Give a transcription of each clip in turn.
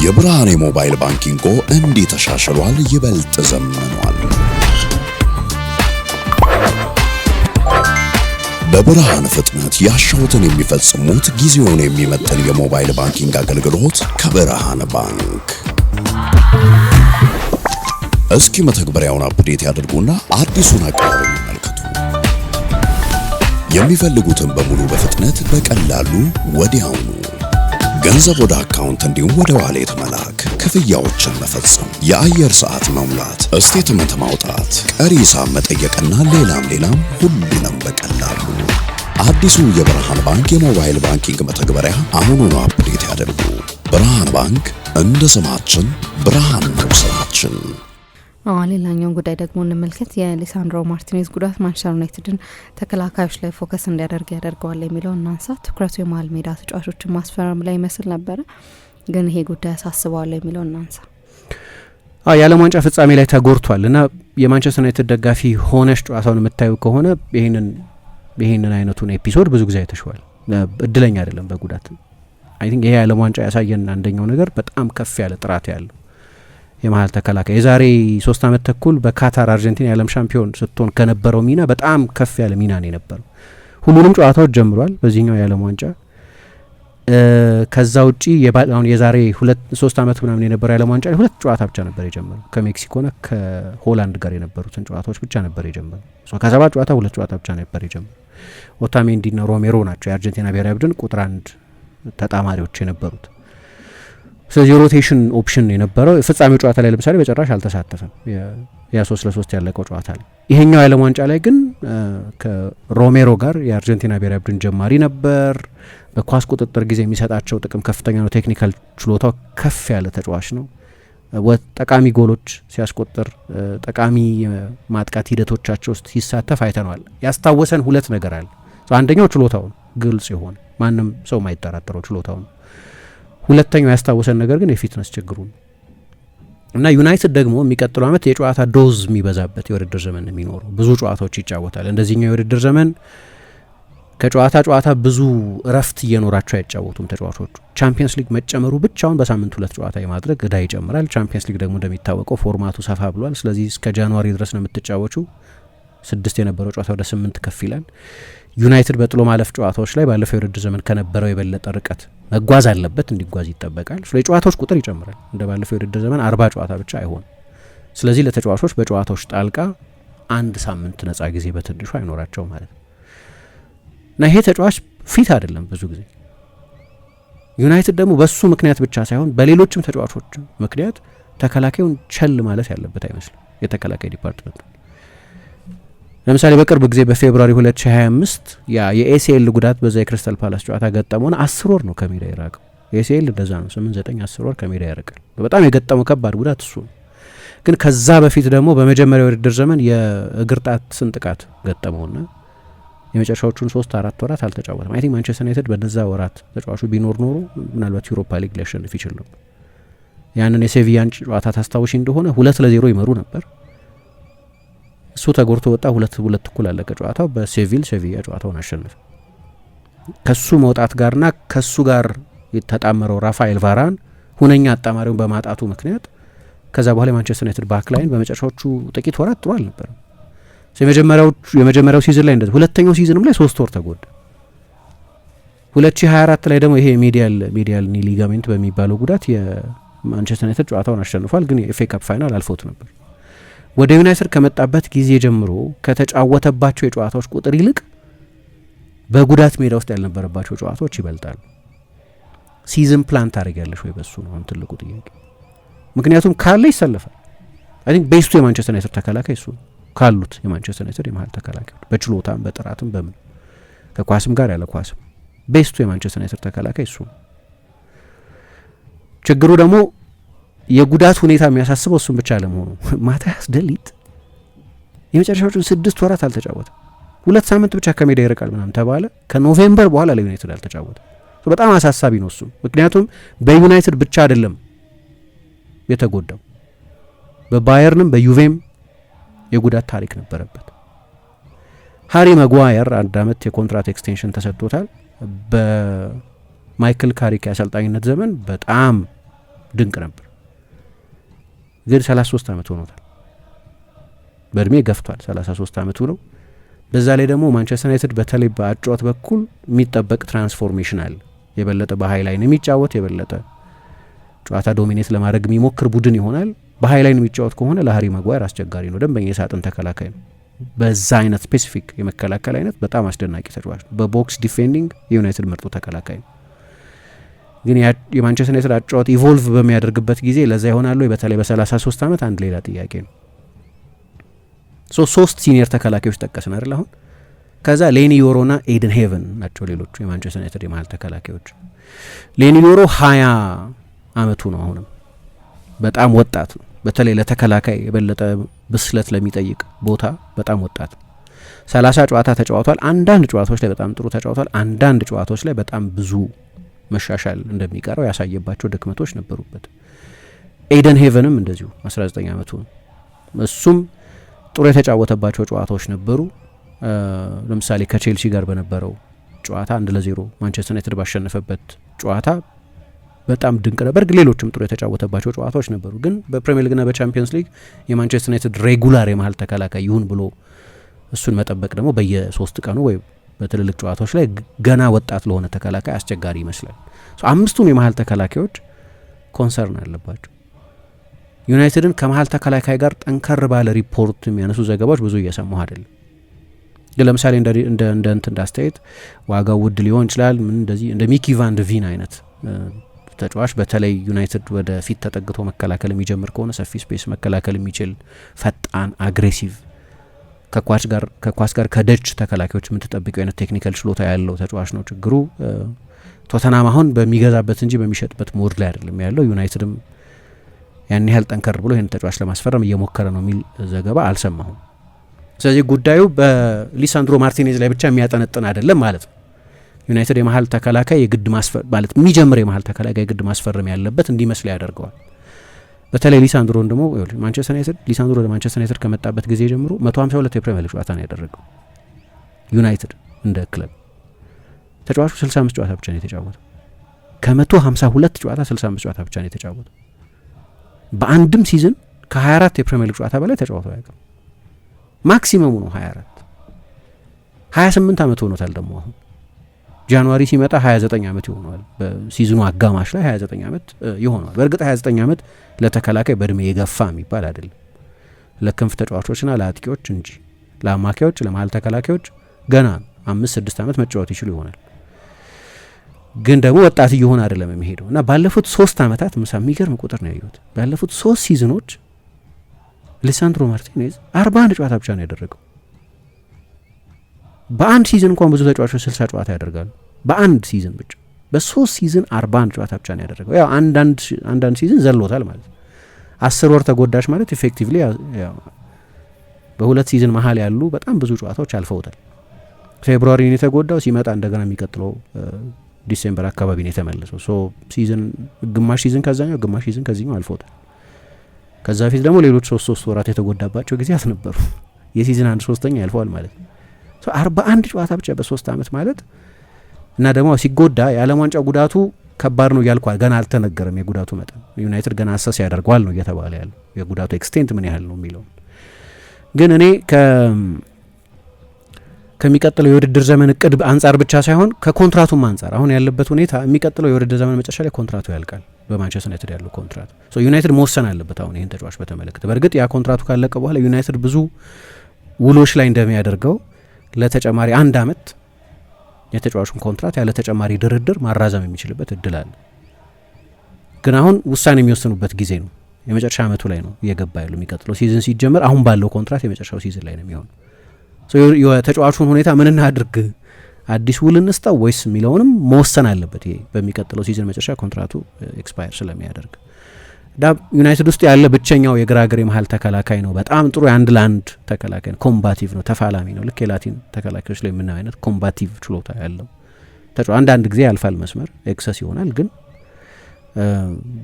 የብርሃን የሞባይል ባንኪንግ እንዲህ ተሻሽሏል፣ ይበልጥ ዘምኗል። በብርሃን ፍጥነት ያሻውትን የሚፈጽሙት ጊዜውን የሚመጥን የሞባይል ባንኪንግ አገልግሎት ከብርሃን ባንክ። እስኪ መተግበሪያውን አፕዴት ያድርጉና አዲሱን አቀራረብ ይመልከቱ። የሚፈልጉትን በሙሉ በፍጥነት በቀላሉ ወዲያውኑ ገንዘብ ወደ አካውንት እንዲሁም ወደ ዋሌት መላክ፣ ክፍያዎችን መፈጸም፣ የአየር ሰዓት መሙላት፣ ስቴትመንት ማውጣት፣ ቀሪ ሂሳብ መጠየቅና ሌላም ሁሉንም በቀላሉ። አዲሱ የብርሃን ባንክ የሞባይል ባንኪንግ መተግበሪያ አሁኑኑ አፕዴት ያድርጉ። ብርሃን ባንክ እንደ ስማችን ብርሃን ነው ስራችን። ሌላኛውን ጉዳይ ደግሞ እንመልከት። የሊሳንድሮ ማርቲኔዝ ጉዳት ማንቸስተር ዩናይትድን ተከላካዮች ላይ ፎከስ እንዲያደርግ ያደርገዋል የሚለው እናንሳ። ትኩረቱ የመሀል ሜዳ ተጫዋቾችን ማስፈረም ላይ ይመስል ነበረ፣ ግን ይሄ ጉዳይ ያሳስበዋል የሚለው እናንሳ። የዓለም ዋንጫ ፍጻሜ ላይ ተጎድቷል እና የማንቸስተር ዩናይትድ ደጋፊ ሆነሽ ጨዋታውን የምታዩ ከሆነ ይህንን አይነቱን ኤፒሶድ ብዙ ጊዜ አይተሽዋል። እድለኛ አይደለም በጉዳት። አይ ቲንክ ይሄ የዓለም ዋንጫ ያሳየን አንደኛው ነገር በጣም ከፍ ያለ ጥራት ያለው የመሀል ተከላካይ የዛሬ 3 ዓመት ተኩል በካታር አርጀንቲና የዓለም ሻምፒዮን ስትሆን ከነበረው ሚና በጣም ከፍ ያለ ሚና ነው የነበረው። ሁሉንም ጨዋታዎች ጀምሯል በዚህኛው የዓለም ዋንጫ። ከዛ ውጪ አሁን የዛሬ 3 ዓመት ምናምን የነበረው የዓለም ዋንጫ 2 ጨዋታ ብቻ ነበር የጀመረው። ከሜክሲኮና ከሆላንድ ጋር የነበሩትን ጨዋታዎች ብቻ ነበር የጀመረው። ከ7 ጨዋታ 2 ጨዋታ ብቻ ነበር የጀመረው። ኦታሜንዲና ሮሜሮ ናቸው የአርጀንቲና ብሔራዊ ቡድን ቁጥር 1 ተጣማሪዎች የነበሩት። ስለዚህ ሮቴሽን ኦፕሽን የነበረው ፍጻሜው ጨዋታ ላይ ለምሳሌ በጭራሽ አልተሳተፈም። ያ3-3 ያለቀው ጨዋታ ላይ። ይሄኛው የዓለም ዋንጫ ላይ ግን ከሮሜሮ ጋር የአርጀንቲና ብሔራዊ ቡድን ጀማሪ ነበር። በኳስ ቁጥጥር ጊዜ የሚሰጣቸው ጥቅም ከፍተኛ ነው። ቴክኒካል ችሎታው ከፍ ያለ ተጫዋች ነው። ጠቃሚ ጎሎች ሲያስቆጥር፣ ጠቃሚ ማጥቃት ሂደቶቻቸው ውስጥ ሲሳተፍ አይተነዋል። ያስታወሰን 2 ነገር አለ። አንደኛው ችሎታው ነው፣ ግልጽ የሆነ ማንም ሰው ማይጠራጠረው ችሎታው ነው። ሁለተኛው ያስታወሰን ነገር ግን የፊትነስ ችግሩ ነው እና ዩናይትድ ደግሞ የሚቀጥለው ዓመት የጨዋታ ዶዝ የሚበዛበት የውድድር ዘመን የሚኖረው ብዙ ጨዋታዎች ይጫወታል። እንደዚህኛው የውድድር ዘመን ከጨዋታ ብዙ እረፍት እየኖራቸው አይጫወቱም ተጫዋቾቹ። ቻምፒየንስ ሊግ መጨመሩ ብቻውን በሳምንት 2 ጨዋታ የማድረግ እዳ ይጨምራል። ቻምፒየንስ ሊግ ደግሞ እንደሚታወቀው ፎርማቱ ሰፋ ብሏል። ስለዚህ እስከ ጃንዋሪ ድረስ ነው የምትጫወቹ። 6 የነበረው ጨዋታ ወደ 8 ከፍ ይላል። ዩናይትድ በጥሎ ማለፍ ጨዋታዎች ላይ ባለፈው የውድድር ዘመን ከነበረው የበለጠ ርቀት መጓዝ አለበት፣ እንዲጓዝ ይጠበቃል። ስለዚህ የጨዋታዎች ቁጥር ይጨምራል። እንደ ባለፈው የውድድር ዘመን 40 ጨዋታ ብቻ አይሆንም። ስለዚህ ለተጫዋቾች በጨዋታዎች ጣልቃ 1 ሳምንት ነጻ ጊዜ በትንሹ አይኖራቸው ማለት ነው እና ይሄ ተጫዋች ፊት አይደለም ብዙ ጊዜ። ዩናይትድ ደግሞ በሱ ምክንያት ብቻ ሳይሆን በሌሎችም ተጫዋቾች ምክንያት ተከላካዩን ቸል ማለት ያለበት አይመስልም። የተከላካይ ዲፓርትመንት ለምሳሌ በቅርብ ጊዜ በፌብሩዋሪ 2025 የኤሲኤል ጉዳት በዛ የክሪስታል ፓላስ ጨዋታ ገጠመውና 10 ወር ነው ከሜዳ የራቀው። ኤሲኤል እንደዛ ነው 8-9-10 ወር ከሜዳ ያርቃል። በጣም የገጠመው ከባድ ጉዳት እሱ ነው። ግን ከዛ በፊት ደግሞ በመጀመሪያው የውድድር ዘመን የእግር ጣት ስንጥቃት ገጠመውና የመጨረሻዎቹን 3-4 ወራት አልተጫወተም። አይ ቲንክ ማንቸስተር ዩናይትድ በነዛ ወራት ተጫዋቹ ቢኖር ኖሮ ምናልባት ዩሮፓ ሊግ ሊያሸንፍ ይችል ነበር። ያንን የሴቪያን ጨዋታ ታስታውሺ እንደሆነ 2-0 ይመሩ ነበር። እሱ ተጎድቶ ወጣ። 2-2 እኩል አለቀ ጨዋታው። በሴቪያ ጨዋታውን አሸነፈ። ከሱ መውጣት ጋርና ከሱ ጋር የተጣመረው ራፋኤል ቫራን ሁነኛ አጣማሪውን በማጣቱ ምክንያት ከዛ በኋላ የማንቸስተር ዩናይትድ ባክላይን በመጨረሻዎቹ ጥቂት ወራት ጥሩ አልነበረም። የመጀመሪያው ሲዝን ላይ እንደዚህ፣ ሁለተኛው ሲዝንም ላይ 3 ወር ተጎዳ። 2024 ላይ ደግሞ ይሄ ሜዲያል ኒ ሊጋሜንት በሚባለው ጉዳት የማንቸስተር ዩናይትድ ጨዋታውን አሸንፏል። ግን የኤፍኤ ካፕ ፋይናል አልፎት ነበር። ወደ ዩናይትድ ከመጣበት ጊዜ ጀምሮ ከተጫወተባቸው የጨዋታዎች ቁጥር ይልቅ በጉዳት ሜዳ ውስጥ ያልነበረባቸው ጨዋታዎች ይበልጣሉ። ሲዝን ፕላን ታደርጊያለሽ ወይ? በሱ ነው አሁን ትልቁ ጥያቄ። ምክንያቱም ካለ ይሰለፋል። አይ ቲንክ ቤስቱ የማንቸስተር ዩናይትድ ተከላካይ እሱ ካሉት የማንቸስተር ዩናይትድ የመሀል ተከላካዮች በችሎታም በጥራትም በምን ከኳስም ጋር ያለ ኳስም ቤስቱ የማንቸስተር ዩናይትድ ተከላካይ እሱ። ችግሩ ደግሞ የጉዳት ሁኔታ የሚያሳስበው እሱም ብቻ ለመሆኑ ማቲያስ ደሊት የመጨረሻዎቹን 6 ወራት አልተጫወተም። 2 ሳምንት ብቻ ከሜዳ ይርቃል ምናምን ተባለ። ከኖቬምበር በኋላ ለዩናይትድ አልተጫወተም። በጣም አሳሳቢ ነው እሱ። ምክንያቱም በዩናይትድ ብቻ አይደለም የተጎዳው፣ በባየርንም በዩቬም የጉዳት ታሪክ ነበረበት። ሃሪ ማጓየር 1 ዓመት የኮንትራት ኤክስቴንሽን ተሰጥቶታል። በማይክል ካሪክ የአሰልጣኝነት ዘመን በጣም ድንቅ ነበር። ግን 33 ዓመት ሆኖታል። በእድሜ ገፍቷል። 33 ዓመቱ ነው። በዛ ላይ ደግሞ ማንቸስተር ዩናይትድ በተለይ በአጫወት በኩል የሚጠበቅ ትራንስፎርሜሽን አለ። የበለጠ በሀይ ላይን የሚጫወት የበለጠ ጨዋታ ዶሚኔት ለማድረግ የሚሞክር ቡድን ይሆናል። በሀይ ላይን የሚጫወት ከሆነ ለሃሪ ማጓየር አስቸጋሪ ነው። ደንበኛ የሳጥን ተከላካይ ነው። በዛ አይነት ስፔሲፊክ የመከላከል አይነት በጣም አስደናቂ ተጫዋች ነው። በቦክስ ዲፌንዲንግ የዩናይትድ ምርጡ ተከላካይ ነው። ግን የማንቸስተር ዩናይትድ አጫወት ኢቮልቭ በሚያደርግበት ጊዜ ለዛ ይሆናሉ። በተለይ በ33 ዓመት አንድ ሌላ ጥያቄ ነው። ሶስት ሲኒየር ተከላካዮች ጠቀስን አይደል? አሁን ከዛ ሌኒ ዮሮና ኤደን ሄቨን ናቸው ሌሎቹ የማንቸስተር ዩናይትድ የመሀል ተከላካዮች። ሌኒ ዮሮ 20 ዓመቱ ነው። አሁንም በጣም ወጣት ነው። በተለይ ለተከላካይ የበለጠ ብስለት ለሚጠይቅ ቦታ በጣም ወጣት ነው። 30 ጨዋታ ተጫውቷል። አንዳንድ ጨዋታዎች ላይ በጣም ጥሩ ተጫውቷል። አንዳንድ ጨዋታዎች ላይ በጣም ብዙ መሻሻል እንደሚቀረው ያሳየባቸው ድክመቶች ነበሩበት። ኤደን ሄቨንም እንደዚሁ 19 ዓመቱ ነው። እሱም ጥሩ የተጫወተባቸው ጨዋታዎች ነበሩ። ለምሳሌ ከቼልሲ ጋር በነበረው ጨዋታ 1-0 ማንቸስተር ዩናይትድ ባሸነፈበት ጨዋታ በጣም ድንቅ ነበር። ግን ሌሎችም ጥሩ የተጫወተባቸው ጨዋታዎች ነበሩ። ግን በፕሪሚየር ሊግና በቻምፒየንስ ሊግ የማንቸስተር ዩናይትድ ሬጉላር የመሀል ተከላካይ ይሁን ብሎ እሱን መጠበቅ ደግሞ በየ3 ቀኑ ወይ በትልልቅ ጨዋታዎች ላይ ገና ወጣት ለሆነ ተከላካይ አስቸጋሪ ይመስላል። አምስቱም የመሀል ተከላካዮች ኮንሰርን አለባቸው። ዩናይትድን ከመሀል ተከላካይ ጋር ጠንከር ባለ ሪፖርት የሚያነሱ ዘገባዎች ብዙ እየሰማሁ አይደለም። ግን ለምሳሌ እንደ እንዳስተያየት ዋጋው ውድ ሊሆን ይችላል። ምን እንደዚህ እንደ ሚኪ ቫን ደ ቪን አይነት ተጫዋች በተለይ ዩናይትድ ወደ ፊት ተጠግቶ መከላከል የሚጀምር ከሆነ ሰፊ ስፔስ መከላከል የሚችል ፈጣን፣ አግሬሲቭ ከኳስ ጋር ከደጅ ተከላካዮች የምትጠብቀው አይነት ቴክኒካል ችሎታ ያለው ተጫዋች ነው። ችግሩ ቶተናም አሁን በሚገዛበት እንጂ በሚሸጥበት ሞድ ላይ አይደለም ያለው። ዩናይትድም ያን ያህል ጠንከር ብሎ ይህን ተጫዋች ለማስፈረም እየሞከረ ነው የሚል ዘገባ አልሰማሁም። ስለዚህ ጉዳዩ በሊሳንድሮ ማርቲኔዝ ላይ ብቻ የሚያጠነጥን አይደለም ማለት ነው። ዩናይትድ የመሀል ተከላካይ የግድ ማለት የሚጀምር የመሀል ተከላካይ የግድ ማስፈረም ያለበት እንዲመስል ያደርገዋል። በተለይ ሊሳንድሮን ደግሞ ሊሳንድሮ ወደ ማንቸስተር ዩናይትድ ከመጣበት ጊዜ ጀምሮ 152 የፕሪሚየር ሊግ ጨዋታ ነው ያደረገው። ዩናይትድ እንደ ክለብ ተጫዋቹ 65 ጨዋታ ብቻ ነው የተጫወተው። ከ152 ጨዋታ 65 ጨዋታ ብቻ ነው የተጫወተው። በአንድም ሲዝን ከ24 የፕሪሚየር ሊግ ጨዋታ በላይ ተጫውቶ አያውቅም። ማክሲመሙ ነው 24። 28 ዓመት ሆኖታል። ደግሞ አሁን ጃንዋሪ ሲመጣ 29 ዓመት ይሆነዋል። በሲዝኑ አጋማሽ ላይ 29 ዓመት ይሆነዋል። በእርግጥ 29 ዓመት ለተከላካይ በእድሜ የገፋ የሚባል አይደለም፣ ለክንፍ ተጫዋቾችና ለአጥቂዎች እንጂ ለአማካዮች፣ ለመሀል ተከላካዮች ገና 5-6 ዓመት መጫወት ይችሉ ይሆናል። ግን ደግሞ ወጣት እየሆነ አይደለም የሚሄደው እና ባለፉት 3 ዓመታት የሚገርም ቁጥር ነው ያየሁት። ባለፉት 3 ሲዝኖች ሊሳንድሮ ማርቲኔዝ 41 ጨዋታ ብቻ ነው ያደረገው። በአንድ ሲዝን እንኳን ብዙ ተጫዋቾች 60 ጨዋታ ያደርጋሉ። በአንድ ሲዝን ብቻ በ3 ሲዝን 41 ጨዋታ ብቻ ነው ያደረገው። ያው አንዳንድ ሲዝን ዘሎታል ማለት 10 ወር ተጎዳሽ ማለት ኢፌክቲቭሊ በሁለት ሲዝን መሀል ያሉ በጣም ብዙ ጨዋታዎች አልፈውታል። ፌብሩዋሪ ነው የተጎዳው። ሲመጣ እንደገና የሚቀጥለው ዲሴምበር አካባቢ ነው የተመለሰው። ሲዝን ግማሽ ሲዝን ከዛኛው ግማሽ ሲዝን ከዚህኛው አልፈውታል። ከዛ ፊት ደግሞ ሌሎች 3 ወራት የተጎዳባቸው ጊዜያት ነበሩ። የሲዝን 1/3 ያልፈዋል ማለት ነው። 41 ጨዋታ ብቻ በ3 ዓመት ማለት እና ደግሞ ሲጎዳ የዓለም ዋንጫ ጉዳቱ ከባድ ነው እያልኳል። ገና አልተነገረም የጉዳቱ መጠን። ዩናይትድ ገና አሰስ ያደርገዋል ነው እየተባለ ያለው የጉዳቱ ኤክስቴንት ምን ያህል ነው የሚለው። ግን እኔ ከሚቀጥለው የውድድር ዘመን እቅድ አንጻር ብቻ ሳይሆን ከኮንትራቱም አንጻር አሁን ያለበት ሁኔታ የሚቀጥለው የውድድር ዘመን መጨረሻ ላይ ኮንትራቱ ያልቃል። በማንቸስተር ዩናይትድ ያለው ኮንትራት ዩናይትድ መወሰን አለበት አሁን ይህን ተጫዋች በተመለከተ። በእርግጥ ያ ኮንትራቱ ካለቀ በኋላ ዩናይትድ ብዙ ውሎች ላይ እንደሚያደርገው ለተጨማሪ 1 ዓመት የተጫዋቹን ኮንትራት ያለ ተጨማሪ ድርድር ማራዘም የሚችልበት እድል አለ። ግን አሁን ውሳኔ የሚወስኑበት ጊዜ ነው። የመጨረሻ ዓመቱ ላይ ነው እየገባ ያለው። የሚቀጥለው ሲዝን ሲጀመር አሁን ባለው ኮንትራት የመጨረሻው ሲዝን ላይ ነው የሚሆነው። የተጫዋቹን ሁኔታ ምን እናድርግ፣ አዲስ ውል እንስጠው ወይስ የሚለውንም መወሰን አለበት። ይሄ በሚቀጥለው ሲዝን መጨረሻ ኮንትራቱ ኤክስፓየር ስለሚያደርግ ዩናይትድ ውስጥ ያለ ብቸኛው የግራ እግር የመሀል ተከላካይ ነው። በጣም ጥሩ የአንድ ለአንድ ተከላካይ ነው። ኮምባቲቭ ነው፣ ተፋላሚ ነው። ልክ የላቲን ተከላካዮች ላይ የምናየው አይነት ኮምባቲቭ ችሎታ ያለው ተጫዋች። አንዳንድ ጊዜ ያልፋል መስመር ኤክሰስ ይሆናል፣ ግን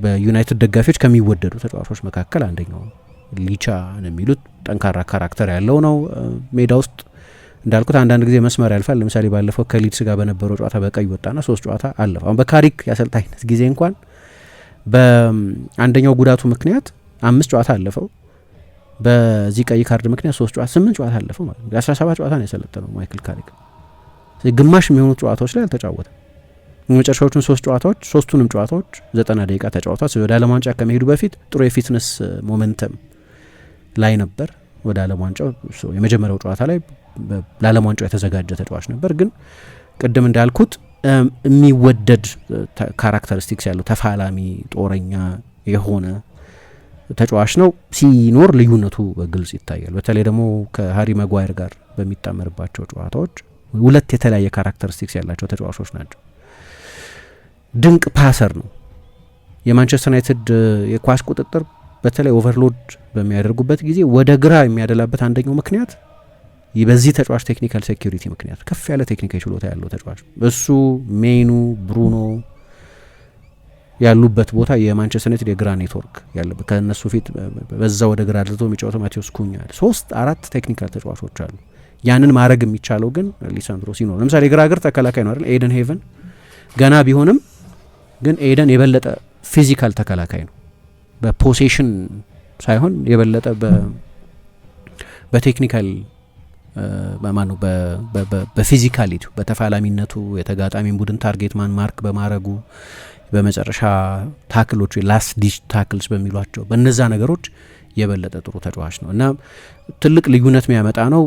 በዩናይትድ ደጋፊዎች ከሚወደዱ ተጫዋቾች መካከል አንደኛው ነው። ሊቻ ነው የሚሉት ጠንካራ ካራክተር ያለው ነው። ሜዳ ውስጥ እንዳልኩት አንዳንድ ጊዜ መስመር ያልፋል። ለምሳሌ ባለፈው ከሊድስ ጋር በነበረው ጨዋታ በቀይ ወጣና 3 ጨዋታ አለፈ። አሁን በካሪክ የአሰልጣኝነት ጊዜ እንኳን በአንደኛው ጉዳቱ ምክንያት 5 ጨዋታ አለፈው። በዚህ ቀይ ካርድ ምክንያት 3 ጨዋታ 8 ጨዋታ አለፈው ማለት ነው። 17 ጨዋታ ነው የሰለጠነው ማይክል ካሪክ። ግማሽ የሚሆኑ ጨዋታዎች ላይ አልተጫወተም። የመጨረሻዎቹን 3 ጨዋታዎች ሶስቱንም ጨዋታዎች 90 ደቂቃ ተጫውቷል። ወደ ዓለም ዋንጫ ከመሄዱ በፊት ጥሩ የፊትነስ ሞመንተም ላይ ነበር። ወደ ዓለም ዋንጫው የመጀመሪያው ጨዋታ ላይ ለዓለም ዋንጫው የተዘጋጀ ተጫዋች ነበር። ግን ቅድም እንዳልኩት የሚወደድ ካራክተሪስቲክስ ያለው ተፋላሚ ጦረኛ የሆነ ተጫዋች ነው። ሲኖር ልዩነቱ በግልጽ ይታያል። በተለይ ደግሞ ከሃሪ መጓየር ጋር በሚጣመርባቸው ጨዋታዎች ሁለት የተለያየ ካራክተሪስቲክስ ያላቸው ተጫዋቾች ናቸው። ድንቅ ፓሰር ነው። የማንቸስተር ዩናይትድ የኳስ ቁጥጥር በተለይ ኦቨርሎድ በሚያደርጉበት ጊዜ ወደ ግራ የሚያደላበት አንደኛው ምክንያት በዚህ ተጫዋች ቴክኒካል ሴኩሪቲ ምክንያት ከፍ ያለ ቴክኒካል ችሎታ ያለው ተጫዋች እሱ ሜኑ ብሩኖ ያሉበት ቦታ የማንቸስተር ዩናይትድ የግራ ኔትወርክ ያለበት ከነሱ ፊት በዛ ወደ ግራ አድርቶ የሚጫወተው ማቴዎስ ኩኛ 3-4 ቴክኒካል ተጫዋቾች አሉ። ያንን ማድረግ የሚቻለው ግን ሊሳንድሮ ሲኖር ለምሳሌ የግራ እግር ተከላካይ ነው አይደል ኤደን ሄቨን ገና ቢሆንም ግን ኤደን የበለጠ ፊዚካል ተከላካይ ነው። በፖሴሽን ሳይሆን የበለጠ በቴክኒካል በማኑ በፊዚካሊቲ በተፋላሚነቱ የተጋጣሚን ቡድን ታርጌት ማርክ በማድረጉ በመጨረሻ ታክሎቹ ላስት ዲሽ ታክልስ በሚሏቸው በእነዛ ነገሮች የበለጠ ጥሩ ተጫዋች ነው እና ትልቅ ልዩነት የሚያመጣ ነው።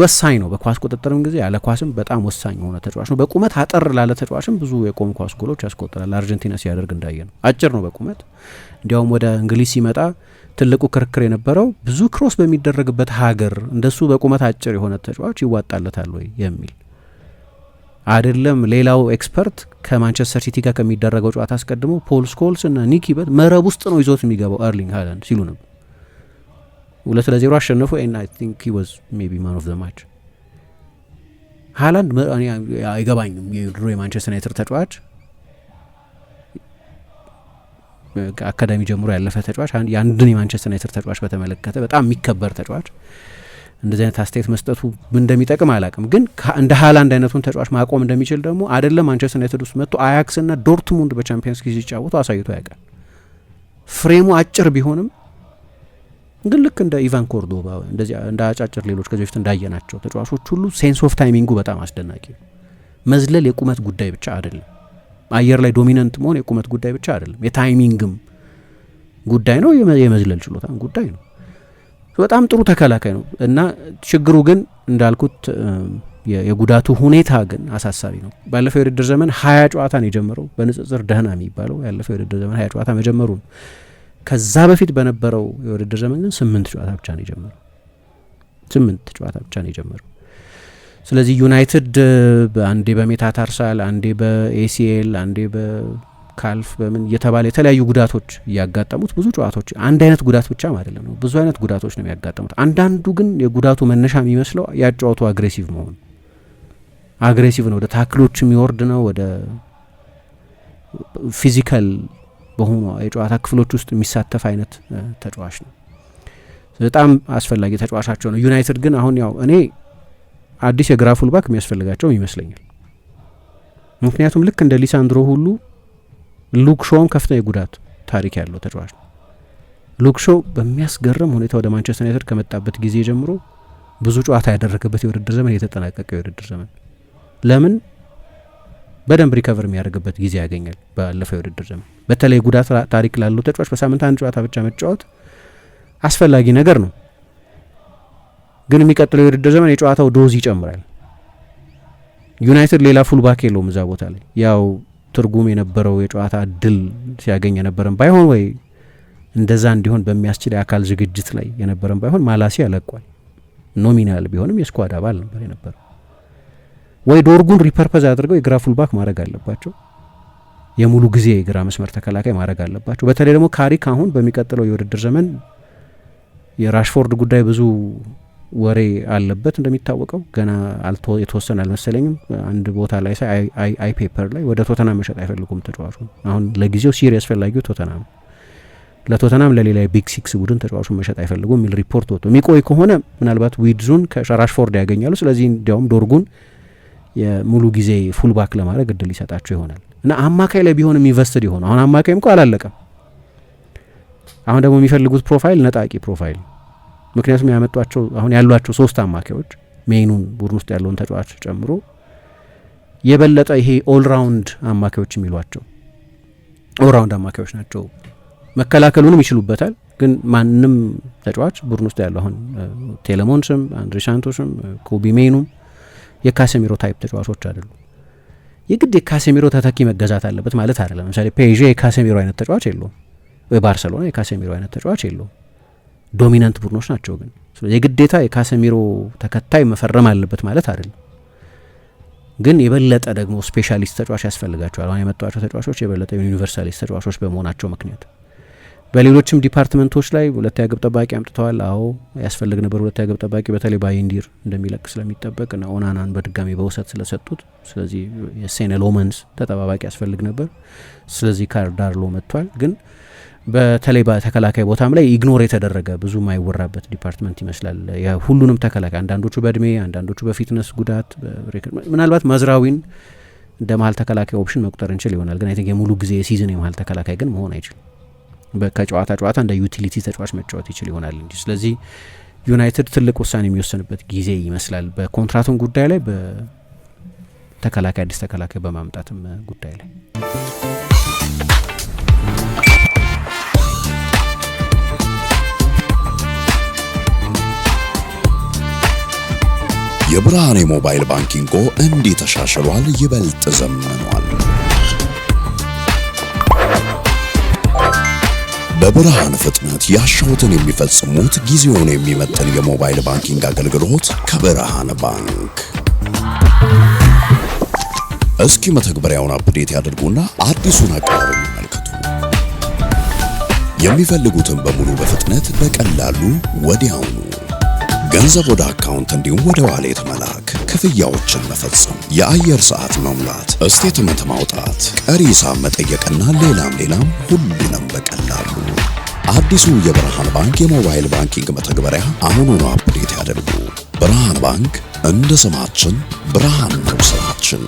ወሳኝ ነው በኳስ ቁጥጥርም ጊዜ ያለ ኳስም በጣም ወሳኝ የሆነ ተጫዋች ነው። በቁመት አጠር ላለ ተጫዋችም ብዙ የቆሙ ኳስ ጎሎች ያስቆጥራል። አርጀንቲና ሲያደርግ እንዳየ ነው። አጭር ነው በቁመት እንዲያውም ወደ እንግሊዝ ሲመጣ ትልቁ ክርክር የነበረው ብዙ ክሮስ በሚደረግበት ሀገር እንደሱ በቁመት አጭር የሆነ ተጫዋች ይዋጣለታል ወይ የሚል አይደለም። ሌላው ኤክስፐርት ከማንቸስተር ሲቲ ጋር ከሚደረገው ጨዋታ አስቀድሞ ፖል ስኮልስ እና ኒኪ በት መረብ ውስጥ ነው ይዞት የሚገባው ኤርሊንግ ሃላንድ ሲሉ ነበር። 2-0 አሸነፉ and I think he was maybe man of the match። ሃላንድ አይገባኝም የድሮ የማንቸስተር ዩናይትድ ተጫዋች አካዳሚ ጀምሮ ያለፈ ተጫዋች የአንድን የማንቸስተር ዩናይትድ ተጫዋች በተመለከተ በጣም የሚከበር ተጫዋች እንደዚህ አይነት አስተያየት መስጠቱ እንደሚጠቅም አላቅም። ግን እንደ ሃላንድ አይነቱን ተጫዋች ማቆም እንደሚችል ደግሞ አይደለም ማንቸስተር ዩናይትድ ውስጥ መጥቶ አያክስ እና ዶርትሙንድ በቻምፒየንስ ሊግ ሲጫወቱ አሳይቶ ያውቃል። ፍሬሙ አጭር ቢሆንም ግን ልክ እንደ ኢቫን ኮርዶባ እንደዚህ እንደ አጫጭር ሌሎች ከዚህ በፊት እንዳየናቸው ተጫዋቾች ሁሉ ሴንስ ኦፍ ታይሚንጉ በጣም አስደናቂ ነው። መዝለል የቁመት ጉዳይ ብቻ አይደለም። አየር ላይ ዶሚናንት መሆን የቁመት ጉዳይ ብቻ አይደለም፣ የታይሚንግም ጉዳይ ነው፣ የመዝለል ችሎታም ጉዳይ ነው። በጣም ጥሩ ተከላካይ ነው እና ችግሩ ግን እንዳልኩት የጉዳቱ ሁኔታ ግን አሳሳቢ ነው። ባለፈው የውድድር ዘመን 20 ጨዋታ ነው የጀመረው። በንጽጽር ደህና የሚባለው ያለፈው የውድድር ዘመን 20 ጨዋታ መጀመሩ ነው። ከዛ በፊት በነበረው የውድድር ዘመን ግን 8 ጨዋታ ብቻ ነው የጀመረው። 8 ጨዋታ ብቻ ነው የጀመረው። ስለዚህ ዩናይትድ አንዴ በሜታታርሳል፣ አንዴ በኤሲኤል፣ አንዴ በካልፍ በምን እየተባለ የተለያዩ ጉዳቶች እያጋጠሙት ብዙ ጨዋታዎች አንድ አይነት ጉዳት ብቻም አይደለም ነው፣ ብዙ አይነት ጉዳቶች ነው የሚያጋጥሙት። አንዳንዱ ግን የጉዳቱ መነሻ የሚመስለው ያጫወቱ አግሬሲቭ መሆን አግሬሲቭ ነው፣ ወደ ታክሎች የሚወርድ ነው፣ ወደ ፊዚካል በሆኑ የጨዋታ ክፍሎች ውስጥ የሚሳተፍ አይነት ተጫዋች ነው። በጣም አስፈላጊ ተጫዋቻቸው ነው። ዩናይትድ ግን አሁን ያው እኔ አዲስ የግራ ፉልባክ የሚያስፈልጋቸው ይመስለኛል። ምክንያቱም ልክ እንደ ሊሳንድሮ ሁሉ ሉክ ሾውም ከፍተኛ የጉዳት ታሪክ ያለው ተጫዋች ነው። ሉክ ሾው በሚያስገርም ሁኔታ ወደ ማንቸስተር ዩናይትድ ከመጣበት ጊዜ ጀምሮ ብዙ ጨዋታ ያደረገበት የውድድር ዘመን የተጠናቀቀ የውድድር ዘመን ለምን በደንብ ሪከቨር የሚያደርግበት ጊዜ ያገኛል። ባለፈው የውድድር ዘመን በተለይ ጉዳት ታሪክ ላለው ተጫዋች በሳምንት አንድ ጨዋታ ብቻ መጫወት አስፈላጊ ነገር ነው። ግን የሚቀጥለው የውድድር ዘመን የጨዋታው ዶዝ ይጨምራል። ዩናይትድ ሌላ ፉልባክ የለውም እዛ ቦታ ላይ ያው ትርጉም የነበረው የጨዋታ እድል ሲያገኝ የነበረን ባይሆን ወይ እንደዛ እንዲሆን በሚያስችል የአካል ዝግጅት ላይ የነበረን ባይሆን ማላሲ ያለቋል። ኖሚናል ቢሆንም የስኳድ አባል ነበር የነበረው። ወይ ዶርጉን ሪፐርፐዝ አድርገው የግራ ፉልባክ ማድረግ አለባቸው፣ የሙሉ ጊዜ የግራ መስመር ተከላካይ ማድረግ አለባቸው። በተለይ ደግሞ ካሪክ አሁን በሚቀጥለው የውድድር ዘመን የራሽፎርድ ጉዳይ ብዙ ወሬ አለበት እንደሚታወቀው ገና የተወሰነ አልመሰለኝም። አንድ ቦታ ላይ ሳይ አይ ፔፐር ላይ ወደ ቶተናም መሸጥ አይፈልጉም ተጫዋቹ። አሁን ለጊዜው ሲሪየስ ፈላጊው ቶተናም፣ ለቶተናም ለሌላ ቢግ ሲክስ ቡድን ተጫዋቹን መሸጥ አይፈልጉም የሚል ሪፖርት ወጥቶ የሚቆይ ከሆነ ምናልባት ዊድዙን ከራሽፎርድ ያገኛሉ። ስለዚህ እንዲያውም ዶርጉን የሙሉ ጊዜ ፉልባክ ለማድረግ እድል ይሰጣቸው ይሆናል። እና አማካይ ላይ ቢሆንም ኢንቨስትድ የሆነ አሁን አማካይም እኮ አላለቀም። አሁን ደግሞ የሚፈልጉት ፕሮፋይል ነጣቂ ፕሮፋይል። ምክንያቱም ያመጧቸው አሁን ያሏቸው 3 አማካዮች ሜኑን ቡድን ውስጥ ያለውን ተጫዋች ጨምሮ የበለጠ ይሄ ኦል ራውንድ አማካዮች የሚሏቸው ኦል ራውንድ አማካዮች ናቸው። መከላከሉንም ይችሉበታል። ግን ማንም ተጫዋች ቡድን ውስጥ ያለው አሁን ቴሌሞንስም አንድሬ ሳንቶስም ኮቢ ሜኑም የካሴሚሮ ታይፕ ተጫዋቾች አይደሉም። የግድ የካሴሚሮ ተተኪ መገዛት አለበት ማለት አይደለም። ለምሳሌ ፔዤ የካሴሚሮ አይነት ተጫዋች የለውም፣ ወይ ባርሰሎና የካሴሚሮ አይነት ተጫዋች የለውም። ዶሚናንት ቡድኖች ናቸው። ግን ስለዚህ የግዴታ የካሴሚሮ ተከታይ መፈረም አለበት ማለት አይደለም። ግን የበለጠ ደግሞ ስፔሻሊስት ተጫዋች ያስፈልጋቸዋል። አሁን የመጧቸው ተጫዋቾች የበለጠ ዩኒቨርሳሊስት ተጫዋቾች በመሆናቸው ምክንያት በሌሎችም ዲፓርትመንቶች ላይ ሁለተኛ ግብ ጠባቂ አምጥተዋል። አዎ ያስፈልግ ነበር ሁለተኛ ግብ ጠባቂ፣ በተለይ ባይንዲር እንደሚለቅ ስለሚጠበቅ እና ኦናናን በድጋሚ በውሰት ስለሰጡት፣ ስለዚህ የሴኔ ሎመንስ ተጠባባቂ ያስፈልግ ነበር። ስለዚህ ካርዳርሎ መጥቷል። ግን በተለይ በተከላካይ ቦታም ላይ ኢግኖር የተደረገ ብዙ ማይወራበት ዲፓርትመንት ይመስላል። ሁሉንም ተከላካይ አንዳንዶቹ በእድሜ አንዳንዶቹ በፊትነስ ጉዳት፣ ምናልባት መዝራዊን እንደ መሀል ተከላካይ ኦፕሽን መቁጠር እንችል ይሆናል። ግን አይ ቲንክ የሙሉ ጊዜ የሲዝን የመሀል ተከላካይ ግን መሆን አይችልም። ከጨዋታ ጨዋታ እንደ ዩቲሊቲ ተጫዋች መጫወት ይችል ይሆናል እንጂ። ስለዚህ ዩናይትድ ትልቅ ውሳኔ የሚወሰንበት ጊዜ ይመስላል በኮንትራቱን ጉዳይ ላይ፣ በተከላካይ አዲስ ተከላካይ በማምጣትም ጉዳይ ላይ። የብርሃን የሞባይል ባንኪንጎ እንዲህ ተሻሽሏል፣ ይበልጥ ዘምኗል። በብርሃን ፍጥነት ያሻውትን የሚፈጽሙት ጊዜውን የሚመጥን የሞባይል ባንኪንግ አገልግሎት ከብርሃን ባንክ። እስኪ መተግበሪያውን አፕዴት ያድርጉና አዲሱን አቀራረብ ይመልከቱ። የሚፈልጉትን በሙሉ በፍጥነት በቀላሉ ወዲያውኑ ገንዘብ ወደ አካውንት እንዲሁም ወደ ዋሌት መላክ፣ ክፍያዎችን መፈጸም፣ የአየር ሰዓት መሙላት፣ ስቴትመንት ማውጣት፣ ቀሪ ሂሳብ መጠየቅና ሌላም ሁሉንም በቀላሉ። አዲሱ የብርሃን ባንክ የሞባይል ባንኪንግ መተግበሪያ አሁኑኑ አፕዴት ያደርጉ። ብርሃን ባንክ እንደ ስማችን ብርሃን ነው ስራችን።